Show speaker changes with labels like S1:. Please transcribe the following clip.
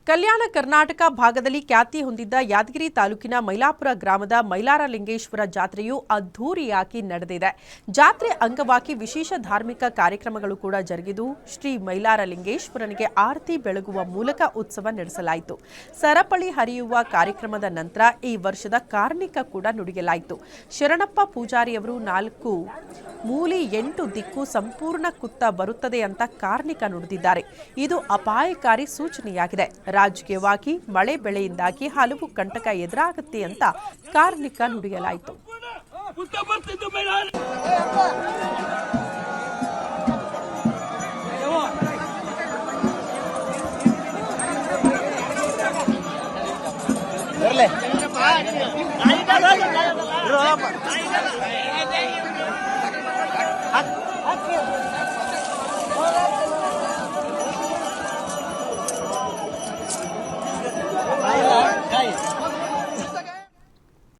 S1: ಕಲ್ಯಾಣ ಕರ್ನಾಟಕ ಭಾಗದಲ್ಲಿ ಖ್ಯಾತಿ ಹೊಂದಿದ್ದ ಯಾದಗಿರಿ ತಾಲೂಕಿನ ಮೈಲಾಪುರ ಗ್ರಾಮದ ಮೈಲಾರಲಿಂಗೇಶ್ವರ ಜಾತ್ರೆಯು ಅದ್ಧೂರಿಯಾಗಿ ನಡೆದಿದೆ. ಜಾತ್ರೆ ಅಂಗವಾಗಿ ವಿಶೇಷ ಧಾರ್ಮಿಕ ಕಾರ್ಯಕ್ರಮಗಳು ಕೂಡ ಜರುಗಿದ್ದು ಶ್ರೀ ಮೈಲಾರಲಿಂಗೇಶ್ವರನಿಗೆ ಆರತಿ ಬೆಳಗುವ ಮೂಲಕ ಉತ್ಸವ ನಡೆಸಲಾಯಿತು. ಸರಪಳಿ ಹರಿಯುವ ಕಾರ್ಯಕ್ರಮದ ನಂತರ ಈ ವರ್ಷದ ಕಾರ್ಣಿಕ ಕೂಡ ನುಡಿಯಲಾಯಿತು. ಶರಣಪ್ಪ ಪೂಜಾರಿಯವರು 4 ಮೂಲಿ 8 ದಿಕ್ಕು ಸಂಪೂರ್ಣ ಕುತ್ತ ಬರುತ್ತದೆ ಅಂತ ಕಾರ್ಣಿಕ ನುಡಿದಿದ್ದಾರೆ. ಇದು ಅಪಾಯಕಾರಿ ಸೂಚನೆಯಾಗಿದೆ. ರಾಜಕೀಯವಾಗಿ ಮಳೆ ಬೆಳೆಯಿಂದಾಗಿ ಹಲವು ಕಂಟಕ ಎದುರಾಗುತ್ತೆ ಅಂತ ಕಾರ್ಣಿಕ ನುಡಿಯಲಾಯಿತು.